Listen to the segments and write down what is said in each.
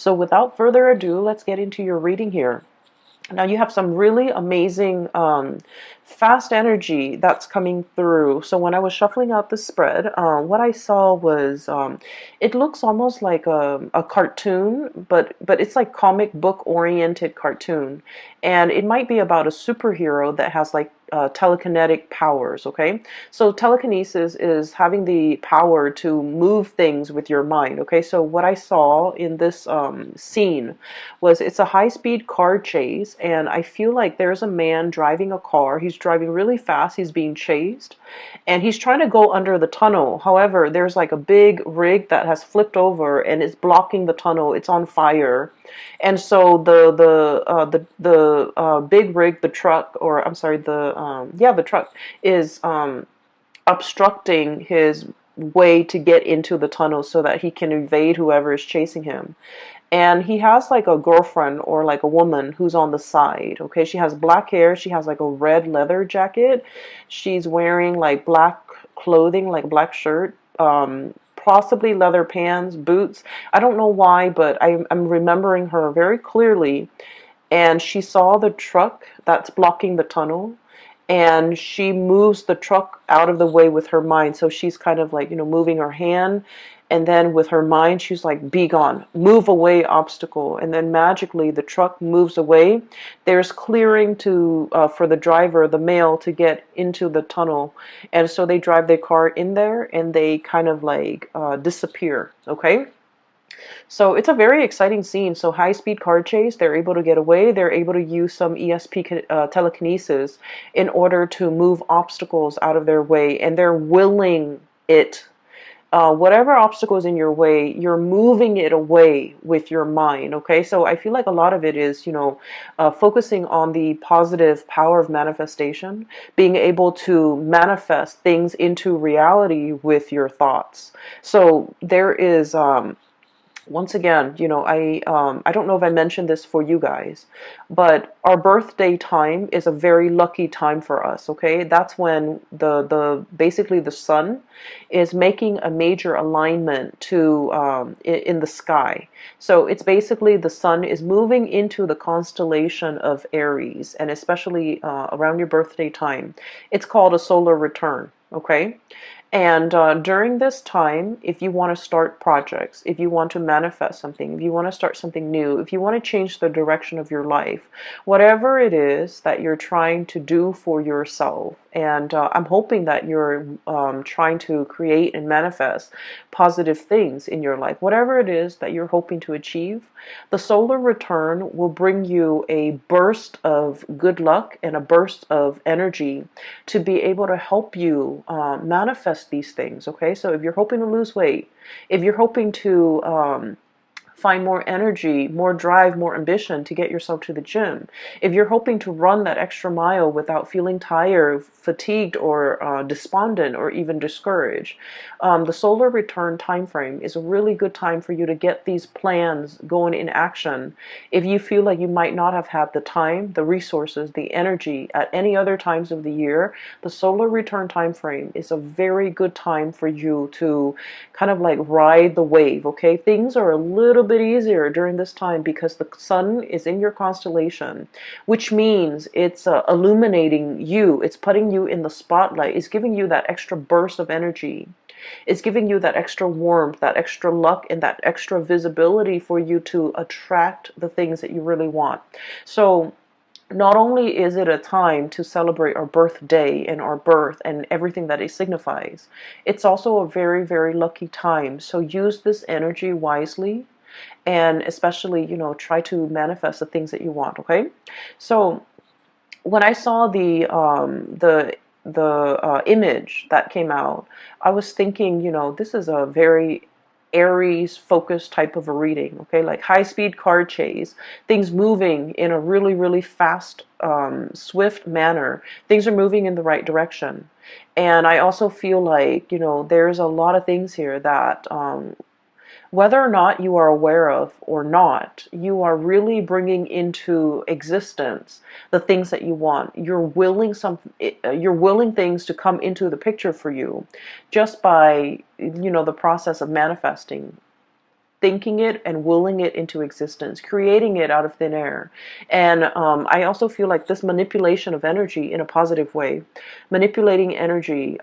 So without further ado, let's get into your reading here. Now you have some really amazing fast energy that's coming through. So when I was shuffling out the spread, what I saw was it looks almost like a cartoon, but it's like comic book oriented cartoon, and it might be about a superhero that has like telekinetic powers. Okay, so telekinesis is having the power to move things with your mind. Okay, so what I saw in this scene was it's a high-speed car chase, and I feel like there's a man driving a car. He's driving really fast. He's being chased, and he's trying to go under the tunnel. However, there's like a big rig that has flipped over and it's blocking the tunnel. It's on fire, and so the big rig, the truck, or I'm sorry, the truck is obstructing his way to get into the tunnel so that he can evade whoever is chasing him. And he has like a girlfriend or like a woman who's on the side. Okay, she has black hair, she has like a red leather jacket, she's wearing like black clothing, like black shirt, possibly leather pants, boots. I don't know why, but I'm remembering her very clearly. And she saw the truck that's blocking the tunnel, and she moves the truck out of the way with her mind. So she's kind of like, moving her hand, and then with her mind she's like, be gone, move away, obstacle. And then magically the truck moves away. There's clearing to for the driver, the male, to get into the tunnel. And so they drive their car in there and they kind of like disappear. Okay, so it's a very exciting scene. So high-speed car chase, they're able to get away. They're able to use some ESP telekinesis in order to move obstacles out of their way, and they're willing it. Whatever obstacle is in your way, you're moving it away with your mind. Okay, so I feel like a lot of it is, focusing on the positive power of manifestation, being able to manifest things into reality with your thoughts. So there is once again, I don't know if I mentioned this for you guys, but our birthday time is a very lucky time for us. Okay, that's when the basically the sun is making a major alignment to in the sky. So it's basically the sun is moving into the constellation of Aries, and especially around your birthday time, it's called a solar return. Okay. And during this time, if you want to start projects, if you want to manifest something, if you want to start something new, if you want to change the direction of your life, whatever it is that you're trying to do for yourself, and I'm hoping that you're trying to create and manifest positive things in your life, whatever it is that you're hoping to achieve, the solar return will bring you a burst of good luck and a burst of energy to be able to help you manifest these things. Okay, so if you're hoping to lose weight, if you're hoping to find more energy, more drive, more ambition to get yourself to the gym, if you're hoping to run that extra mile without feeling tired, fatigued, or despondent, or even discouraged, the solar return time frame is a really good time for you to get these plans going in action. If you feel like you might not have had the time, the resources, the energy at any other times of the year, the solar return time frame is a very good time for you to kind of like ride the wave. Okay, things are a little bit easier during this time because the sun is in your constellation, which means it's illuminating you, it's putting you in the spotlight, it's giving you that extra burst of energy, it's giving you that extra warmth, that extra luck, and that extra visibility for you to attract the things that you really want. So not only is it a time to celebrate our birthday and our birth and everything that it signifies, it's also a very, very lucky time. So use this energy wisely, and especially, try to manifest the things that you want. Okay, so when I saw the image that came out, I was thinking, this is a very Aries focused type of a reading. Okay, like high speed car chase, things moving in a really, really fast, swift manner. Things are moving in the right direction. And I also feel like, there's a lot of things here that whether or not you are aware of or not, you are really bringing into existence the things that you want. You're willing things to come into the picture for you just by, the process of manifesting. thinking it and willing it into existence, creating it out of thin air. And I also feel like this manipulation of energy in a positive way, manipulating energy,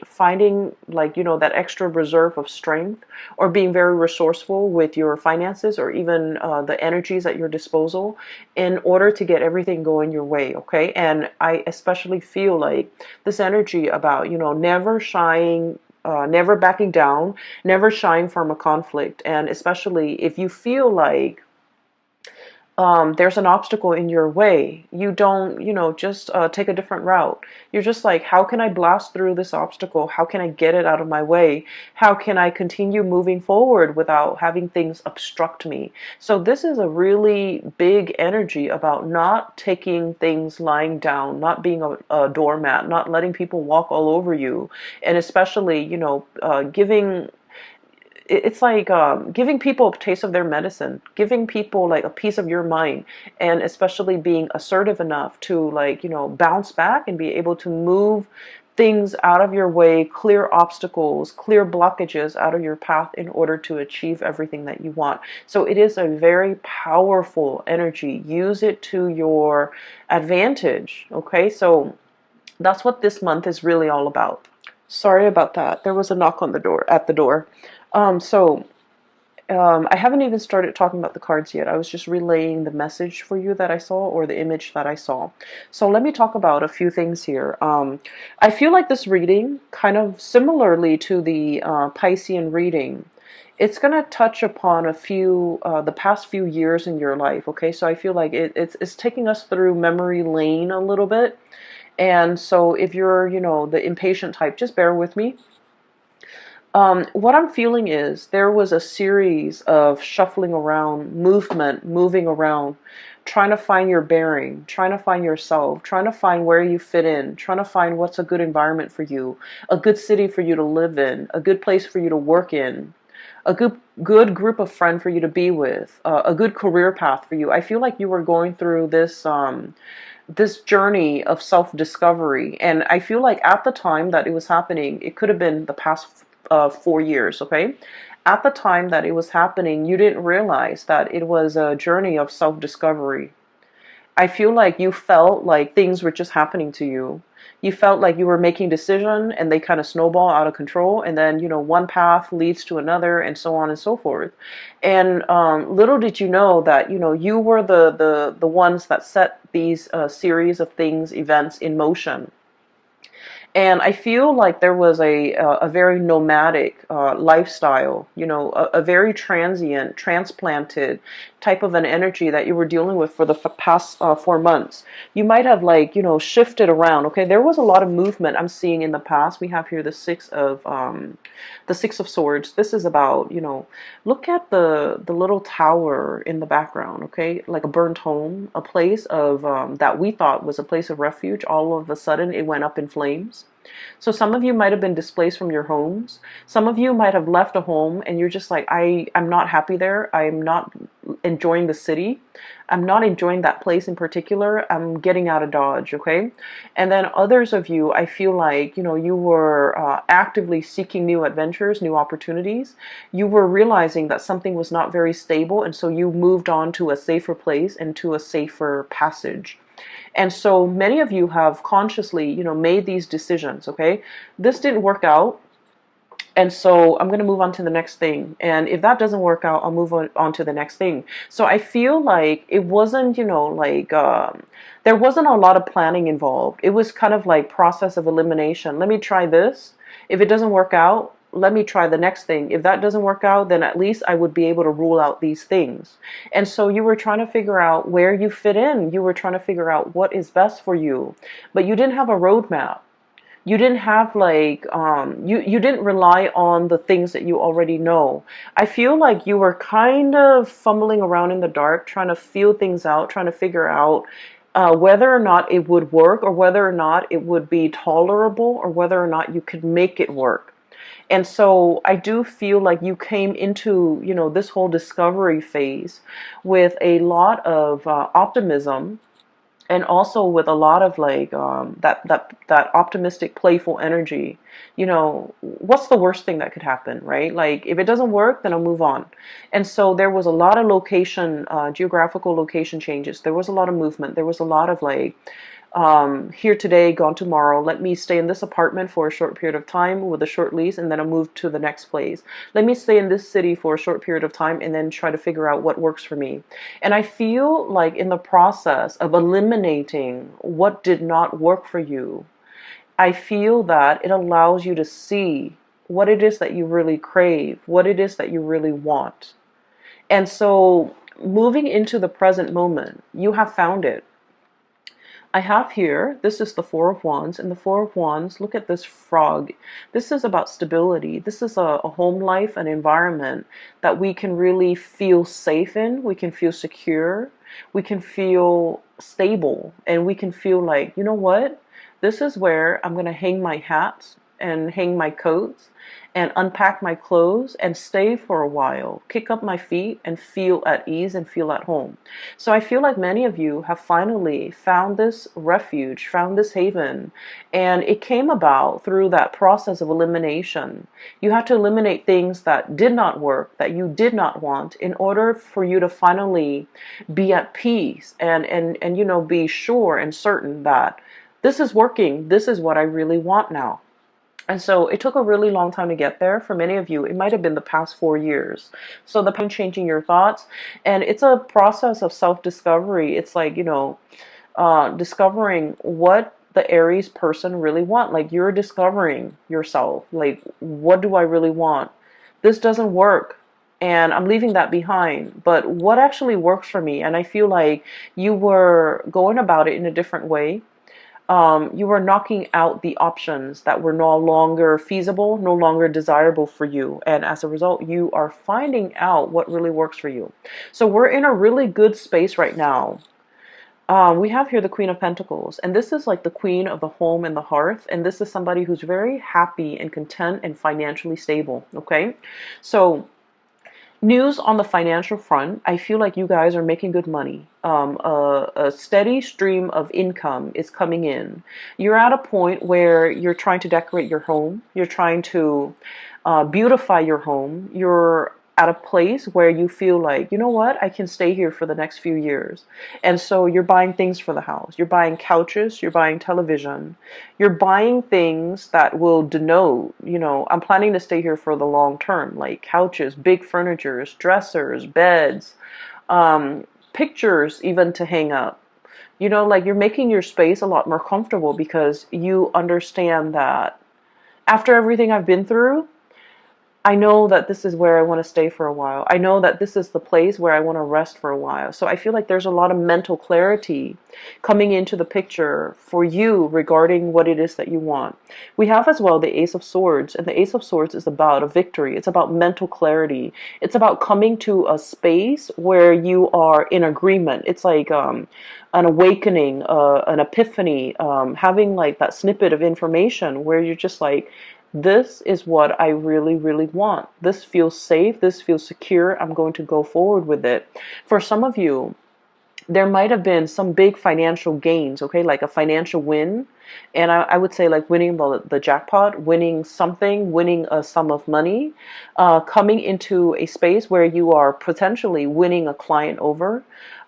finding like, that extra reserve of strength, or being very resourceful with your finances, or even the energies at your disposal, in order to get everything going your way. Okay. And I especially feel like this energy about, never shying, never backing down, never shying from a conflict. And especially if you feel like there's an obstacle in your way, you don't, just take a different route. You're just like, how can I blast through this obstacle? How can I get it out of my way? How can I continue moving forward without having things obstruct me? So this is a really big energy about not taking things lying down, not being a doormat, not letting people walk all over you, and especially, giving, it's like giving people a taste of their medicine, giving people like a piece of your mind, and especially being assertive enough to, like, bounce back and be able to move things out of your way, clear obstacles, clear blockages out of your path in order to achieve everything that you want. So it is a very powerful energy. Use it to your advantage. Okay, so that's what this month is really all about. Sorry about that. There was a knock on the door, at the door. So I haven't even started talking about the cards yet. I was just relaying the message for you that I saw, or the image that I saw. So let me talk about a few things here. I feel like this reading, kind of similarly to the Piscean reading, it's going to touch upon a few, the past few years in your life. Okay, so I feel like it's taking us through memory lane a little bit. And so if you're, the impatient type, just bear with me. What I'm feeling is there was a series of shuffling around, moving around, trying to find your bearing, trying to find yourself, trying to find where you fit in, trying to find what's a good environment for you, a good city for you to live in, a good place for you to work in, a good group of friends for you to be with, a good career path for you. I feel like you were going through this journey of self-discovery. And I feel like at the time that it was happening, it could have been the past 4 years, okay? At the time that it was happening, you didn't realize that it was a journey of self-discovery. I feel like you felt like things were just happening to you. You felt like you were making decisions and they kind of snowball out of control. And then, one path leads to another, and so on and so forth. And little did you know that, you were the ones that set these series of things, events in motion. And I feel like there was a very nomadic lifestyle, a very transient, transplanted type of an energy that you were dealing with for the past 4 months. You might have, like, shifted around. Okay, there was a lot of movement I'm seeing in the past. We have here the Six of Swords. This is about, look at the little tower in the background. Okay, like a burnt home, a place of that we thought was a place of refuge. All of a sudden, it went up in flames. So some of you might have been displaced from your homes. Some of you might have left a home and you're just like, I'm not happy there. I'm not enjoying the city. I'm not enjoying that place in particular. I'm getting out of Dodge, okay? And then others of you, I feel like, you were actively seeking new adventures, new opportunities. You were realizing that something was not very stable, and so you moved on to a safer place and to a safer passage. And so many of you have consciously, made these decisions, okay? This didn't work out. And so I'm going to move on to the next thing. And if that doesn't work out, I'll move on to the next thing. So I feel like it wasn't, there wasn't a lot of planning involved. It was kind of like process of elimination. Let me try this. If it doesn't work out, let me try the next thing. If that doesn't work out, then at least I would be able to rule out these things. And so you were trying to figure out where you fit in. You were trying to figure out what is best for you. But you didn't have a roadmap. You didn't have like, you didn't rely on the things that you already know. I feel like you were kind of fumbling around in the dark, trying to feel things out, trying to figure out whether or not it would work, or whether or not it would be tolerable, or whether or not you could make it work. And so I do feel like you came into, this whole discovery phase with a lot of optimism, and also with a lot of like that optimistic, playful energy. You know, what's the worst thing that could happen, right? Like if it doesn't work, then I'll move on. And so there was a lot of location, geographical location changes. There was a lot of movement. There was a lot of like, here today, gone tomorrow. Let me stay in this apartment for a short period of time with a short lease, and then I'll move to the next place. Let me stay in this city for a short period of time and then try to figure out what works for me. And I feel like in the process of eliminating what did not work for you, I feel that it allows you to see what it is that you really crave, what it is that you really want. And so moving into the present moment, you have found it. I have here, this is the Four of Wands, and the Four of Wands, look at this frog. This is about stability. This is a home life, an environment that we can really feel safe in. We can feel secure. We can feel stable. And we can feel like, you know what? This is where I'm going to hang my hats and hang my coats and unpack my clothes and stay for a while, kick up my feet and feel at ease and feel at home. So I feel like many of you have finally found this refuge, found this haven, and it came about through that process of elimination. You had to eliminate things that did not work, that you did not want, in order for you to finally be at peace and you know, be sure and certain that this is working. This is what I really want now. And so it took a really long time to get there. For many of you, it might have been the past 4 years. So the changing your thoughts, and it's a process of self-discovery. It's like, you know, discovering what the Aries person really want. Like you're discovering yourself. Like, what do I really want? This doesn't work. And I'm leaving that behind. But what actually works for me? And I feel like you were going about it in a different way. You were knocking out the options that were no longer feasible, no longer desirable for you. And as a result, you are finding out what really works for you. So we're in a really good space right now. We have here the Queen of Pentacles, and this is like the queen of the home and the hearth. And this is somebody who's very happy and content and financially stable. Okay. So news on the financial front, I feel like you guys are making good money. A steady stream of income is coming in. You're at a point where you're trying to decorate your home. You're trying to beautify your home. You're at a place where you feel like, you know what, I can stay here for the next few years. And so you're buying things for the house. You're buying couches, you're buying television, you're buying things that will denote, you know, I'm planning to stay here for the long term, like couches, big furnitures, dressers, beds, pictures even to hang up. You know, like you're making your space a lot more comfortable because you understand that after everything I've been through, I know that this is where I want to stay for a while. I know that this is the place where I want to rest for a while. So I feel like there's a lot of mental clarity coming into the picture for you regarding what it is that you want. We have as well the Ace of Swords, and the Ace of Swords is about a victory. It's about mental clarity. It's about coming to a space where you are in agreement. It's like an awakening, an epiphany, having like that snippet of information where you're just like, this is what I really, really want. This feels safe. This feels secure. I'm going to go forward with it. For some of you, there might have been some big financial gains, okay, like a financial win. And I would say like winning the jackpot, winning something, winning a sum of money, coming into a space where you are potentially winning a client over,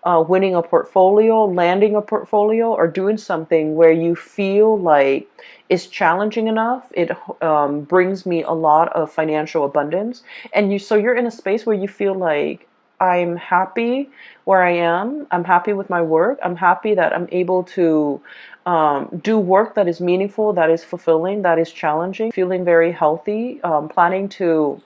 winning a portfolio, landing a portfolio, or doing something where you feel like it's challenging enough. It brings me a lot of financial abundance. And so you're in a space where you feel like, I'm happy where I am. I'm happy with my work. I'm happy that I'm able to do work that is meaningful, that is fulfilling, that is challenging, feeling very healthy, planning to,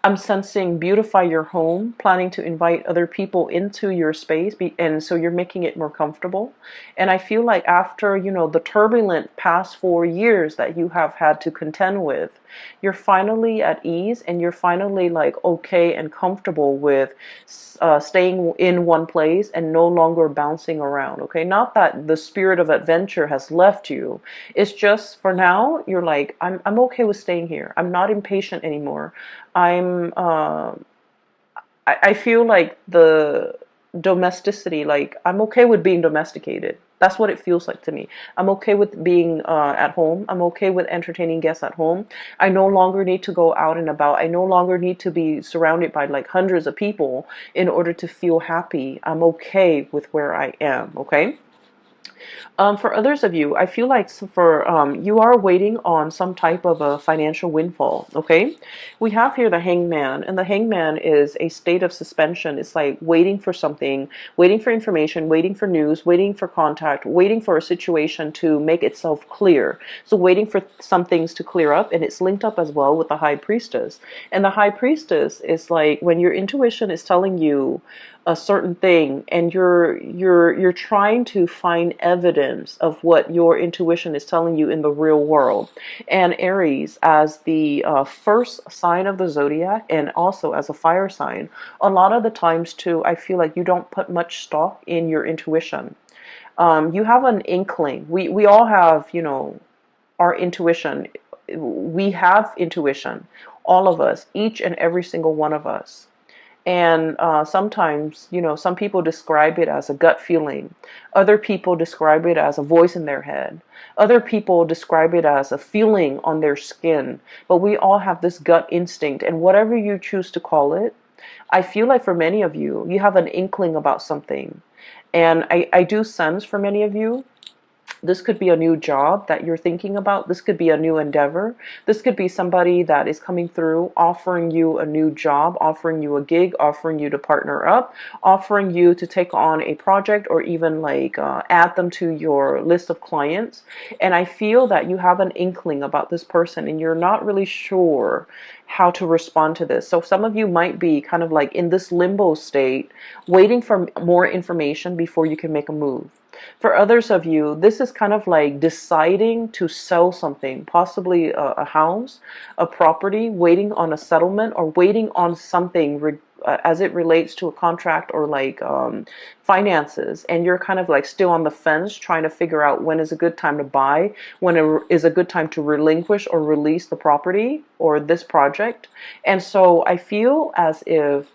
I'm sensing beautify your home, planning to invite other people into your space, and so you're making it more comfortable. And I feel like after, you know, the turbulent past 4 years that you have had to contend with, you're finally at ease and you're finally like okay and comfortable with staying in one place and no longer bouncing around. Okay, not that the spirit of adventure has left you. It's just for now you're like, I'm okay with staying here. I'm not impatient anymore. I feel like domesticity. Like, I'm okay with being domesticated. That's what it feels like to me. I'm okay with being at home. I'm okay with entertaining guests at home. I no longer need to go out and about. I no longer need to be surrounded by like hundreds of people in order to feel happy. I'm okay with where I am, okay? For others of you, I feel like for you are waiting on some type of a financial windfall. Okay, we have here the hangman, and the hangman is a state of suspension. It's like waiting for something, waiting for information, waiting for news, waiting for contact, waiting for a situation to make itself clear. So waiting for some things to clear up, and it's linked up as well with the high priestess. And the high priestess is like when your intuition is telling you a certain thing, and you're trying to find evidence of what your intuition is telling you in the real world. And Aries, as the first sign of the zodiac and also as a fire sign, a lot of the times too, I feel like you don't put much stock in your intuition. You have an inkling. We all have, you know, our intuition. We have intuition, all of us, each and every single one of us. And sometimes, you know, some people describe it as a gut feeling. Other people describe it as a voice in their head. Other people describe it as a feeling on their skin. But we all have this gut instinct, and whatever you choose to call it, I feel like for many of you, you have an inkling about something. And I do sense for many of you, this could be a new job that you're thinking about. This could be a new endeavor. This could be somebody that is coming through, offering you a new job, offering you a gig, offering you to partner up, offering you to take on a project, or even like add them to your list of clients. And I feel that you have an inkling about this person and you're not really sure how to respond to this. So some of you might be kind of like in this limbo state, waiting for more information before you can make a move. For others of you, this is kind of like deciding to sell something, possibly a house, a property, waiting on a settlement, or waiting on something as it relates to a contract or like finances. And you're kind of like still on the fence trying to figure out when is a good time to buy, when it is a good time to relinquish or release the property or this project. And so I feel as if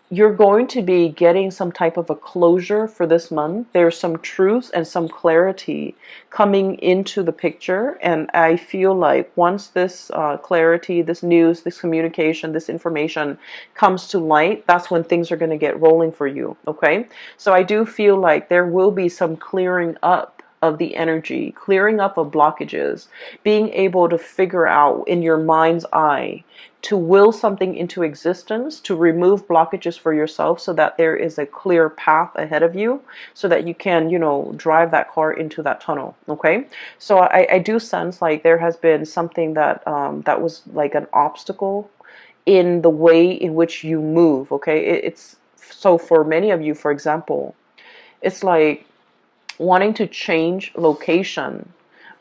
you're going to be getting some type of a closure for this month. There's some truth and some clarity coming into the picture. And I feel like once this clarity, this news, this communication, this information comes to light, that's when things are going to get rolling for you. Okay. So I do feel like there will be some clearing up of the energy, clearing up of blockages, being able to figure out in your mind's eye to will something into existence, to remove blockages for yourself so that there is a clear path ahead of you so that you can, you know, drive that car into that tunnel. Okay. So I do sense like there has been something that, that was like an obstacle in the way in which you move. Okay. It's so for many of you, for example, it's like wanting to change location,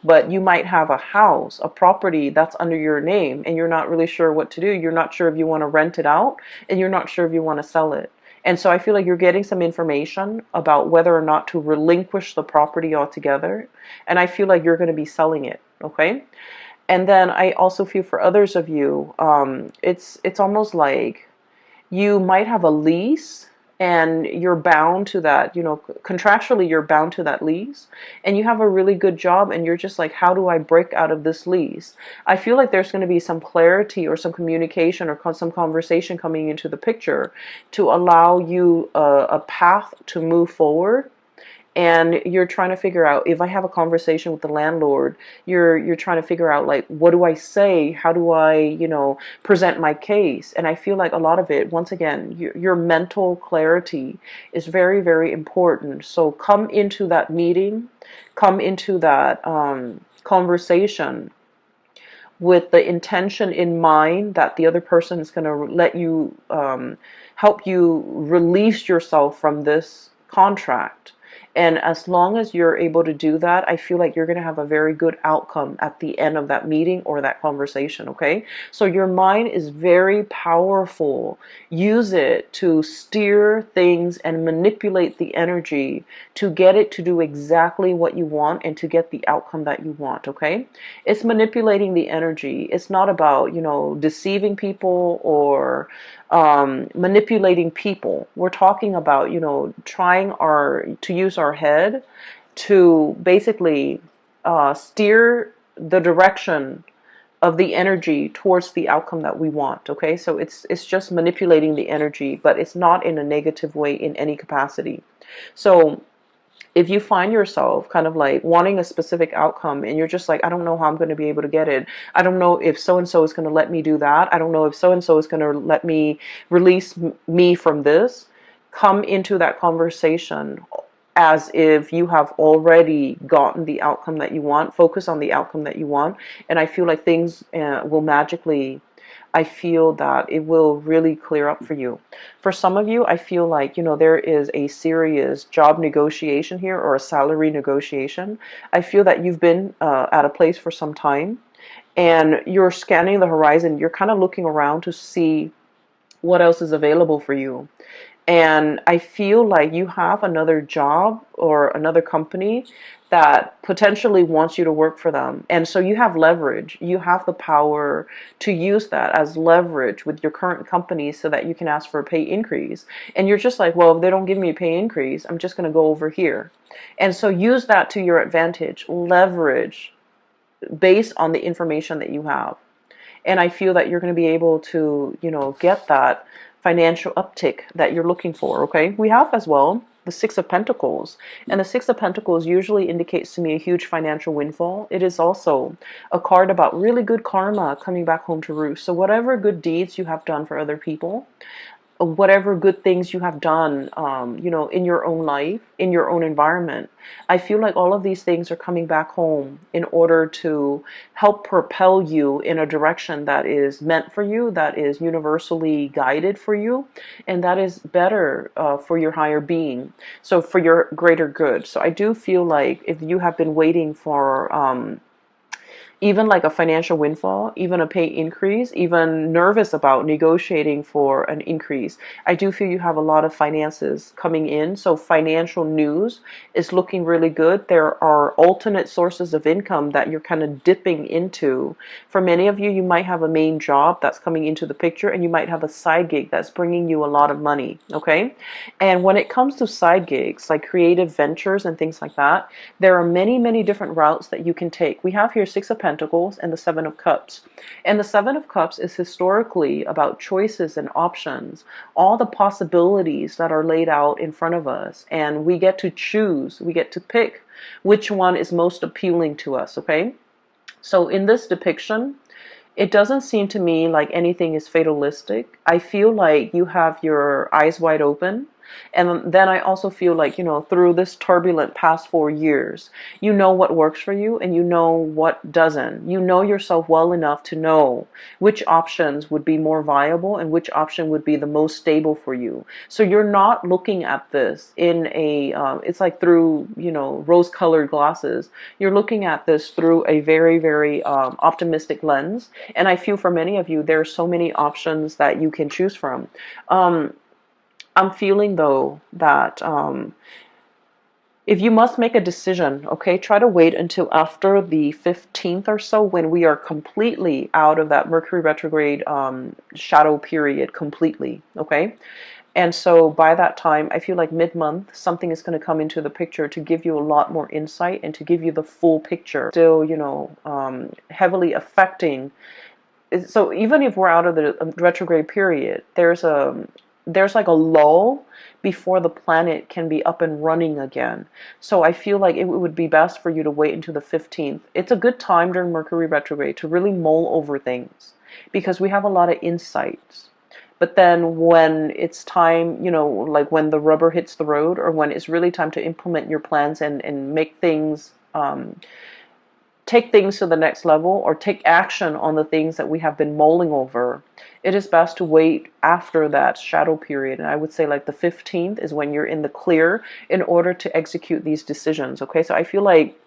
but you might have a house, a property that's under your name, and you're not really sure what to do. You're not sure if you want to rent it out, and you're not sure if you want to sell it. And so I feel like you're getting some information about whether or not to relinquish the property altogether. And I feel like you're going to be selling it. Okay. And then I also feel for others of you, it's almost like you might have a lease and you're bound to that, you know, contractually you're bound to that lease, and you have a really good job and you're just like, how do I break out of this lease? I feel like there's going to be some clarity or some communication or some conversation coming into the picture to allow you a path to move forward. And you're trying to figure out, if I have a conversation with the landlord, you're trying to figure out like, what do I say? How do I, you know, present my case? And I feel like a lot of it, once again, your mental clarity is very, very important. So come into that meeting, come into that conversation with the intention in mind that the other person is going to let you, help you release yourself from this contract And as long as you're able to do that, I feel like you're going to have a very good outcome at the end of that meeting or that conversation, okay? So your mind is very powerful. Use it to steer things and manipulate the energy to get it to do exactly what you want and to get the outcome that you want, okay? It's manipulating the energy. It's not about, deceiving people or manipulating people. We're talking about, trying to use our head to basically steer the direction of the energy towards the outcome that we want. Okay, so it's just manipulating the energy, but it's not in a negative way in any capacity. So if you find yourself kind of like wanting a specific outcome and you're just like, I don't know how I'm going to be able to get it. I don't know if so and so is going to let me do that. I don't know if so and so is going to let me release me from this. Come into that conversation as if you have already gotten the outcome that you want. Focus on the outcome that you want. And I feel like things will magically, I feel that it will really clear up for you. For some of you, I feel like, there is a serious job negotiation here or a salary negotiation. I feel that you've been at a place for some time and you're scanning the horizon. You're kind of looking around to see what else is available for you. And I feel like you have another job or another company that potentially wants you to work for them. And so you have leverage. You have the power to use that as leverage with your current company so that you can ask for a pay increase. And you're just like, well, if they don't give me a pay increase, I'm just going to go over here. And so use that to your advantage. Leverage based on the information that you have. And I feel that you're going to be able to, get that financial uptick that you're looking for, okay? We have as well the Six of Pentacles. And the Six of Pentacles usually indicates to me a huge financial windfall. It is also a card about really good karma coming back home to roost. So whatever good deeds you have done for other people, whatever good things you have done, in your own life, in your own environment. I feel like all of these things are coming back home in order to help propel you in a direction that is meant for you, that is universally guided for you, and that is better for your higher being, so for your greater good. So I do feel like if you have been waiting for even like a financial windfall, even a pay increase, even nervous about negotiating for an increase, I do feel you have a lot of finances coming in. So financial news is looking really good. There are alternate sources of income that you're kind of dipping into. For many of you, you might have a main job that's coming into the picture, and you might have a side gig that's bringing you a lot of money, okay? And when it comes to side gigs, like creative ventures and things like that, there are many, many different routes that you can take. We have here Six of Pentacles and the Seven of Cups. And the Seven of Cups is historically about choices and options, all the possibilities that are laid out in front of us. And we get to choose, we get to pick which one is most appealing to us, okay? So in this depiction, it doesn't seem to me like anything is fatalistic. I feel like you have your eyes wide open. And then I also feel like, through this turbulent past 4 years, you know what works for you and you know what doesn't. You know yourself well enough to know which options would be more viable and which option would be the most stable for you. So you're not looking at this in it's like through, rose-colored glasses. You're looking at this through a very, very optimistic lens. And I feel for many of you, there are so many options that you can choose from. I'm feeling though that if you must make a decision, okay, try to wait until after the 15th or so, when we are completely out of that Mercury retrograde shadow period completely, okay? And so by that time, I feel like mid-month, something is going to come into the picture to give you a lot more insight and to give you the full picture. Still, heavily affecting. So even if we're out of the retrograde period, there's like a lull before the planet can be up and running again. So I feel like it would be best for you to wait until the 15th. It's a good time during Mercury retrograde to really mull over things because we have a lot of insights. But then when it's time, like when the rubber hits the road, or when it's really time to implement your plans and make things take things to the next level or take action on the things that we have been mulling over, it is best to wait after that shadow period. And I would say like the 15th is when you're in the clear in order to execute these decisions. Okay, so I feel like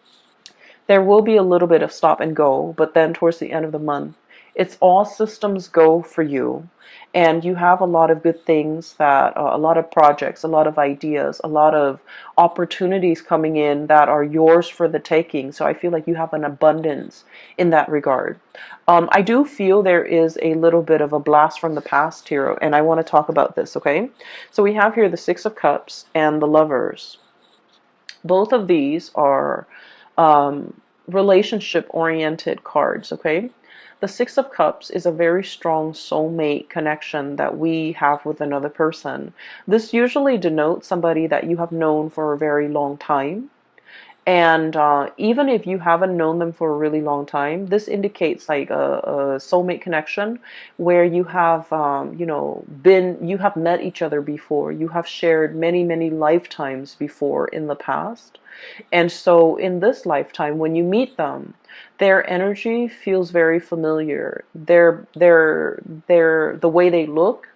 there will be a little bit of stop and go, but then towards the end of the month, it's all systems go for you. And you have a lot of good things that, a lot of projects, a lot of ideas, a lot of opportunities coming in that are yours for the taking. So I feel like you have an abundance in that regard. I do feel there is a little bit of a blast from the past here, and I want to talk about this, okay? So we have here the Six of Cups and the Lovers. Both of these are relationship oriented cards, okay? The Six of Cups is a very strong soulmate connection that we have with another person. This usually denotes somebody that you have known for a very long time. And even if you haven't known them for a really long time, this indicates like a soulmate connection where you have, you have met each other before. You have shared many, many lifetimes before in the past. And so in this lifetime, when you meet them, their energy feels very familiar. The way they look,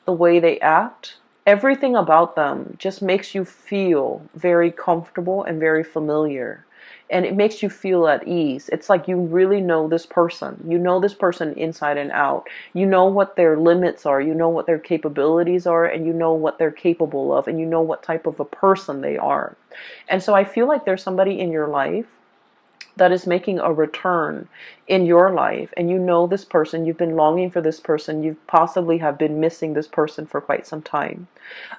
the way they act, everything about them just makes you feel very comfortable and very familiar. And it makes you feel at ease. It's like you really know this person. You know this person inside and out. You know what their limits are. You know what their capabilities are. And you know what they're capable of. And you know what type of a person they are. And so I feel like there's somebody in your life that is making a return in your life, and you know this person, you've been longing for this person, you possibly have been missing this person for quite some time.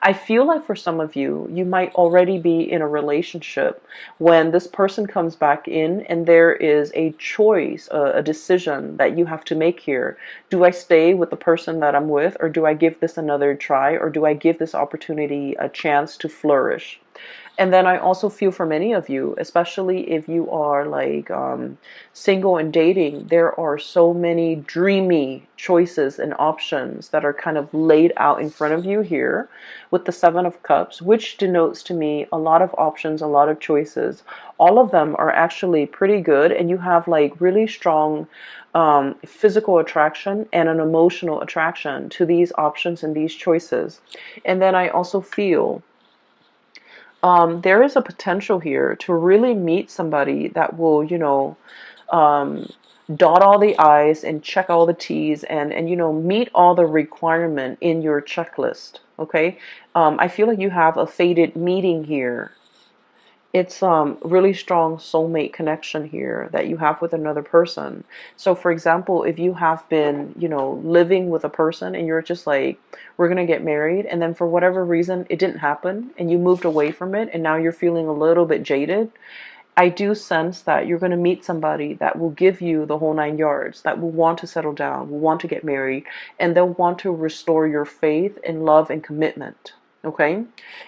I feel like for some of you, you might already be in a relationship when this person comes back in and there is a choice, a decision that you have to make here. Do I stay with the person that I'm with, or do I give this another try, or do I give this opportunity a chance to flourish? And then I also feel for many of you, especially if you are like single and dating, there are so many dreamy choices and options that are kind of laid out in front of you here with the Seven of Cups, which denotes to me a lot of options, a lot of choices. All of them are actually pretty good, and you have like really strong physical attraction and an emotional attraction to these options and these choices. And then I also feel there is a potential here to really meet somebody that will, dot all the I's and check all the T's and meet all the requirement in your checklist. Okay. I feel like you have a fated meeting here. It's really strong soulmate connection here that you have with another person. So for example, if you have been, living with a person and you're just like, we're going to get married, and then for whatever reason it didn't happen and you moved away from it and now you're feeling a little bit jaded, I do sense that you're going to meet somebody that will give you the whole 9 yards, that will want to settle down, will want to get married, and they'll want to restore your faith and love and commitment. Okay,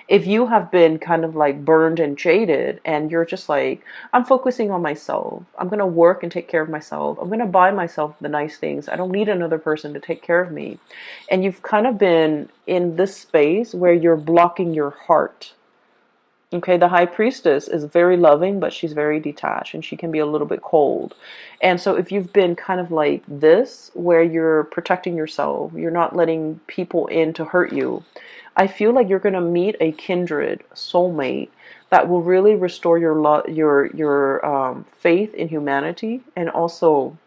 if you have been kind of like burned and jaded and you're just like, I'm focusing on myself, I'm going to work and take care of myself, I'm going to buy myself the nice things, I don't need another person to take care of me, and you've kind of been in this space where you're blocking your heart. Okay, the High Priestess is very loving, but she's very detached and she can be a little bit cold. And so if you've been kind of like this, where you're protecting yourself, you're not letting people in to hurt you, I feel like you're going to meet a kindred soulmate that will really restore your faith in humanity, and also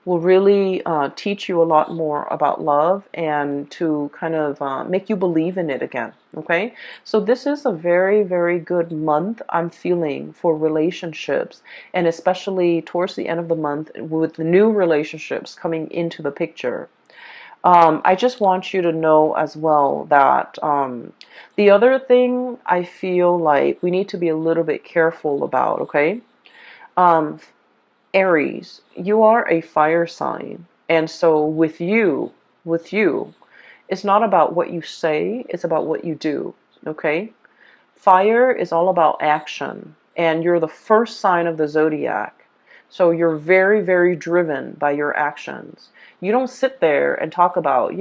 will really teach you a lot more about love and to kind of make you believe in it again. Okay, so this is a very, very good month I'm feeling for relationships, and especially towards the end of the month with the new relationships coming into the picture. I just want you to know as well that the other thing I feel like we need to be a little bit careful about, okay? Um, Aries, you are a fire sign. And so with you, it's not about what you say, it's about what you do, okay? Fire is all about action, and you're the first sign of the zodiac. So you're very, very driven by your actions. You don't sit there and talk about,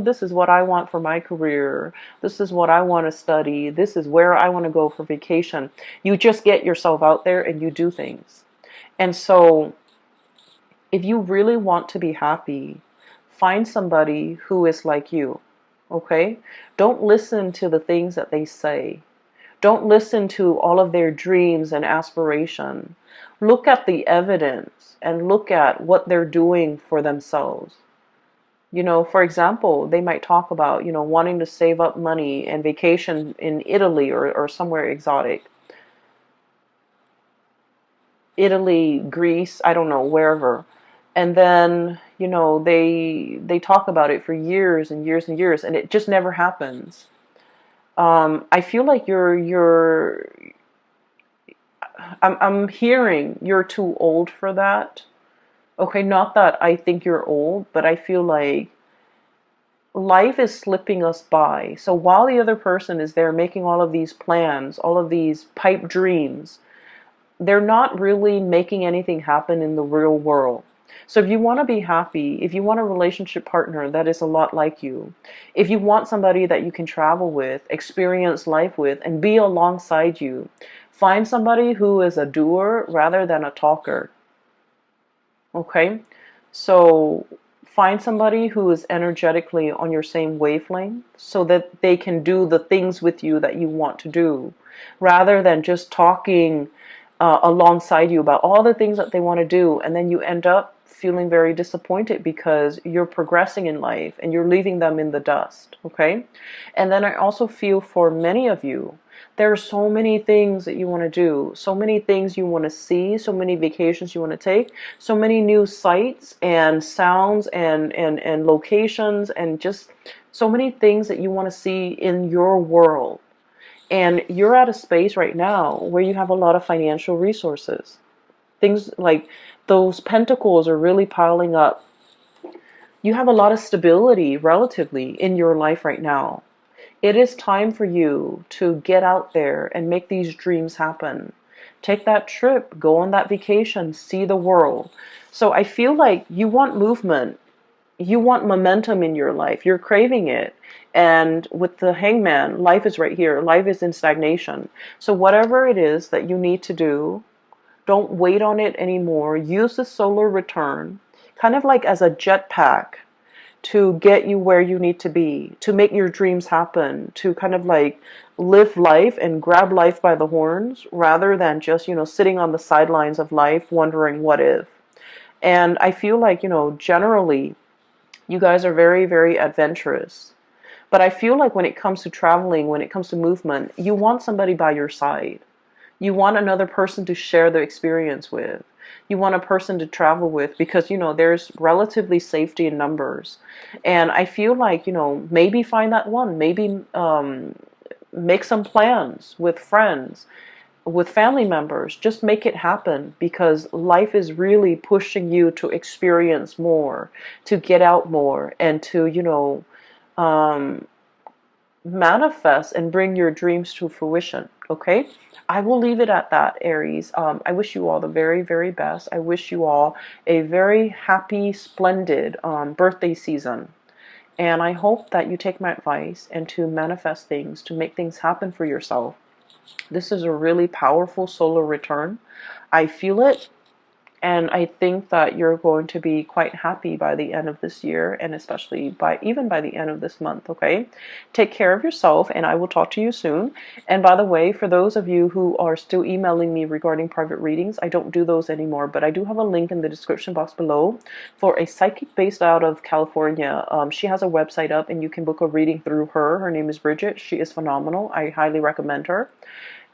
this is what I want for my career. This is what I want to study. This is where I want to go for vacation. You just get yourself out there and you do things. And so if you really want to be happy, find somebody who is like you. Okay? Don't listen to the things that they say. Don't listen to all of their dreams and aspiration. Look at the evidence and look at what they're doing for themselves. For example, they might talk about, wanting to save up money and vacation in Italy or somewhere exotic. Italy, Greece, I don't know, wherever. And then, they talk about it for years and years and years, and it just never happens. I feel like I'm hearing you're too old for that. Okay, not that I think you're old, but I feel like life is slipping us by. So while the other person is there making all of these plans, all of these pipe dreams, they're not really making anything happen in the real world. So if you want to be happy, if you want a relationship partner that is a lot like you, if you want somebody that you can travel with, experience life with, and be alongside you, find somebody who is a doer rather than a talker. Okay? So find somebody who is energetically on your same wavelength so that they can do the things with you that you want to do, rather than just talking alongside you about all the things that they want to do, and then you end up feeling very disappointed because you're progressing in life and you're leaving them in the dust. Okay? And then I also feel for many of you, there are so many things that you want to do, so many things you want to see, so many vacations you want to take, so many new sights and sounds and locations, and just so many things that you want to see in your world. And you're at a space right now where you have a lot of financial resources. Things like those pentacles are really piling up. You have a lot of stability relatively in your life right now. It is time for you to get out there and make these dreams happen. Take that trip, go on that vacation, see the world. So I feel like you want movement. You want momentum in your life. You're craving it. And with the Hangman, life is right here. Life is in stagnation. So whatever it is that you need to do, don't wait on it anymore. Use the solar return kind of like as a jetpack to get you where you need to be, to make your dreams happen, to kind of like live life and grab life by the horns rather than just, sitting on the sidelines of life wondering what if. And I feel like, generally, you guys are very, very adventurous. But I feel like when it comes to traveling, when it comes to movement, you want somebody by your side. You want another person to share the experience with. You want a person to travel with because, there's relatively safety in numbers. And I feel like, maybe find that one. Maybe make some plans with friends, with family members. Just make it happen because life is really pushing you to experience more, to get out more, and to, um, manifest and bring your dreams to fruition. Okay? I will leave it at that, Aries. I wish you all the very, very best. I wish you all a very happy, splendid birthday season. And I hope that you take my advice and to manifest things, to make things happen for yourself. This is a really powerful solar return. I feel it. And I think that you're going to be quite happy by the end of this year, and especially even by the end of this month, okay? Take care of yourself, and I will talk to you soon. And by the way, for those of you who are still emailing me regarding private readings, I don't do those anymore, but I do have a link in the description box below for a psychic based out of California. She has a website up, and you can book a reading through her. Her name is Bridget. She is phenomenal. I highly recommend her.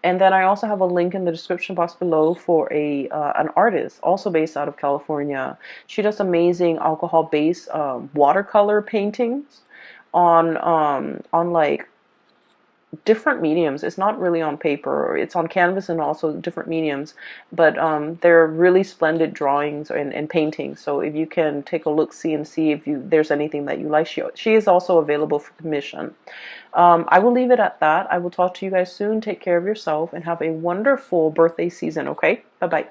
And then I also have a link in the description box below for an artist also based out of California. She does amazing alcohol-based watercolor paintings on like different mediums. It's not really on paper. It's on canvas and also different mediums. But they're really splendid drawings and paintings. So if you can take a look, see if there's anything that you like, she is also available for commission. I will leave it at that. I will talk to you guys soon. Take care of yourself and have a wonderful birthday season, okay? Bye-bye.